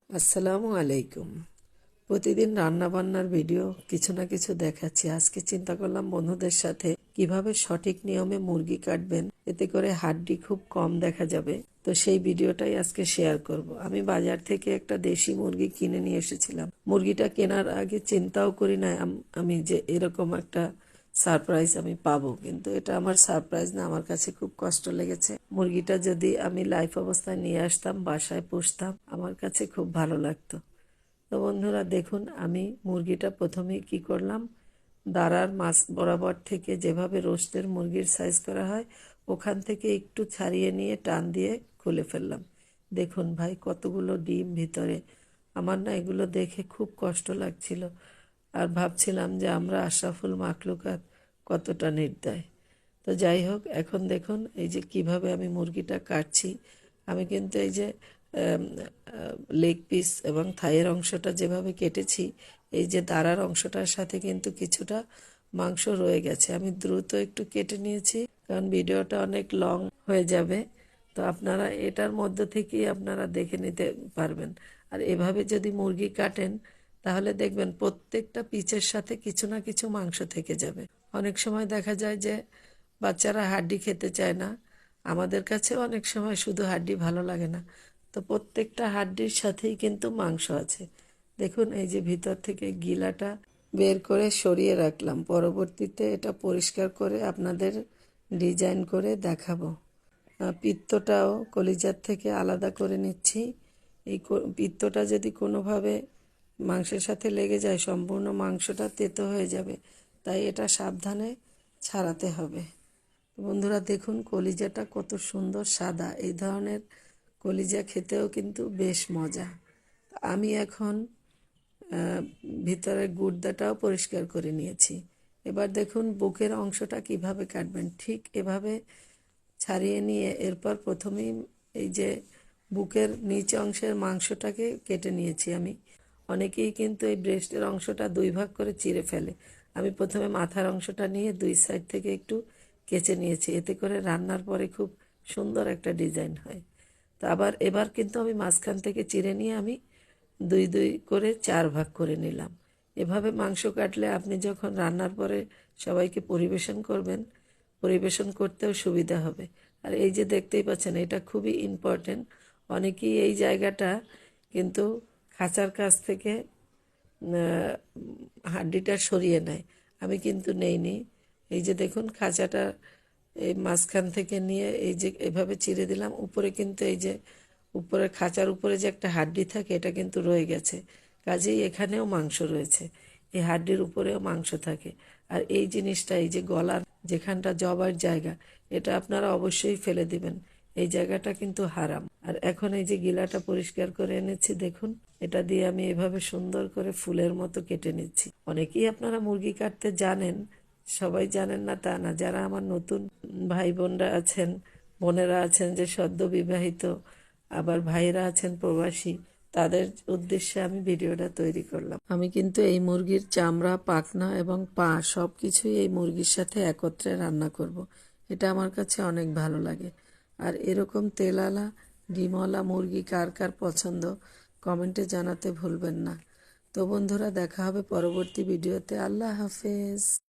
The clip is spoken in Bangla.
আসসালামু আলাইকুম। প্রতিদিন রান্না বান্নার ভিডিও কিছু না কিছু দেখাচ্ছি। আজকে চিন্তা করলাম বন্ধুদের সাথে কিভাবে সঠিক নিয়মে মুরগি কাটবেন, এতে করে হাড্ডি খুব কম দেখা যাবে। তো সেই ভিডিওটাই আজকে শেয়ার করব। আমি বাজার থেকে একটা দেশি মুরগি কিনে নিয়ে এসেছিলাম। মুরগিটা কেনার আগে চিন্তাও করি না আমি যে এরকম একটা সারপ্রাইজ আমি পাবো, কিন্তু এটা আমার সারপ্রাইজ না, আমার কাছে খুব কষ্ট লেগেছে। মুরগিটা যদি আমি লাইভ অবস্থায় নিয়ে আসতাম, বাসায় পুষতাম, আমার কাছে খুব ভালো লাগতো। তো বন্ধুরা দেখুন, আমি মুরগিটা প্রথমেই কি করলাম, দাঁড়ার মাছ বরাবর থেকে যেভাবে রোস্টের মুরগির সাইজ করা হয় ওখান থেকে একটু ছাড়িয়ে নিয়ে টান দিয়ে খুলে ফেললাম। দেখুন ভাই, কতগুলো ডিম ভিতরে। আমার না এগুলো দেখে খুব কষ্ট লাগছিল, আর ভাবছিলাম যে আমরা আশরাফুল মাখলুকাত কতটা নির্দয়। তো যাই হোক, এখন দেখুন এই যে কিভাবে আমি মুরগিটা কাটছি। আমি কিন্তু এই যে লেগ পিস এবং থাইয়ের অংশটা যেভাবে কেটেছি, এই যে দাঁড়ার অংশটার সাথে কিন্তু কিছুটা মাংস রয়ে গেছে। আমি দ্রুত একটু কেটে নিয়েছি, কারণ ভিডিওটা অনেক লং হয়ে যাবে। তো আপনারা এটার মধ্য থেকেই আপনারা দেখে নিতে পারবেন। আর এভাবে যদি মুরগি কাটেন, তাহলে দেখবেন প্রত্যেকটা পিচের সাথে কিছু না কিছু মাংস থেকে যাবে। অনেক সময় দেখা যায় যে বাচ্চারা হাড্ডি খেতে চায় না, আমাদের কাছে অনেক সময় শুধু হাড্ডি ভালো লাগে না। তো প্রত্যেকটা হাড্ডির সাথেই কিন্তু মাংস আছে। দেখুন এই যে ভিতর থেকে গিলাটা বের করে সরিয়ে রাখলাম, পরবর্তীতে এটা পরিষ্কার করে আপনাদের ডিজাইন করে দেখাবো। পিত্তটাও কলিজার থেকে আলাদা করে নিচ্ছি। এই পিত্তটা যদি কোনোভাবে মাংসের সাথে লেগে যায়, সম্পূর্ণ মাংসটা তেতো হয়ে যাবে, তাই এটা সাবধানে ছাড়াতে হবে। বন্ধুরা দেখুন, কলিজাটা কত সুন্দর সাদা। এই ধরনের কলিজা খেতেও কিন্তু বেশ মজা। আমি এখন ভিতরের গুর্দাটাও পরিষ্কার করে নিয়েছি। এবার দেখুন বুকের অংশটা কিভাবে কাটবেন, ঠিক এভাবে ছাড়িয়ে নিয়ে এরপর প্রথমেই এই যে বুকের নিচ অংশের মাংসটাকে কেটে নিয়েছি আমি। অনেকেই কিন্তু এই ব্রেস্টের অংশটা দুই ভাগ করে চিড়ে ফেলে। আমি প্রথমে মাথার অংশটা নিয়ে দুই সাইড থেকে একটু কেচে নিয়েছি, এতে করে রান্নার পরে খুব সুন্দর একটা ডিজাইন হয়। তো এবার কিন্তু আমি মাঝখান থেকে চিড়ে নিয়ে আমি দুই দুই করে চার ভাগ করে নিলাম। এভাবে মাংস কাটলে আপনি যখন রান্নার পরে সবাইকে পরিবেশন করবেন, পরিবেশন করতেও সুবিধা হবে। আর এই যে দেখতেই পাচ্ছেন, এটা খুবই ইম্পর্টেন্ট। অনেকেই এই জায়গাটা কিন্তু খাঁচার কাছ থেকে হাড্ডিটা সরিয়ে নেয়, আমি কিন্তু নেইনি। এই যে দেখুন, খাঁচাটা এই মাঝখান থেকে নিয়ে এই যে এভাবে চিড়ে দিলাম। উপরে কিন্তু এই যে উপরে খাঁচার উপরে যে একটা হাড্ডি থাকে, এটা কিন্তু রয়ে গেছে, কাজেই এখানেও মাংস রয়েছে। এই হাড্ডির উপরেও মাংস থাকে। আর এই জিনিসটা, এই যে গলার যেখানটা জবার জায়গা, এটা আপনারা অবশ্যই ফেলে দিবেন। এই জায়গাটা কিন্তু হারাম। আর এখন এই যে গিলাটা পরিষ্কার করে এনেছি, দেখুন এটা দিয়ে আমি এভাবে সুন্দর করে ফুলের মতো কেটে নিচ্ছি। অনেকেই আপনারা মুরগি কাটতে জানেন, সবাই জানেন না তা না। যারা আমার নতুন ভাই বোনরা আছেন, বোনেরা আছেন যে সদ্য বিবাহিত, আবার ভাইরা আছেন প্রবাসী, তাদের উদ্দেশ্যে আমি ভিডিওটা তৈরি করলাম। আমি কিন্তু এই মুরগির চামড়া, পাখনা এবং পা সব কিছুই এই মুরগির সাথে একত্রে রান্না করব। এটা আমার কাছে অনেক ভালো লাগে। আর এরকম তেলালা ডিমওয়ালা মুরগি কার কার পছন্দ, কমেন্টে জানাতে ভুলবেন না। তো বন্ধুরা, দেখা হবে পরবর্তী ভিডিওতে। আল্লাহ হাফেজ।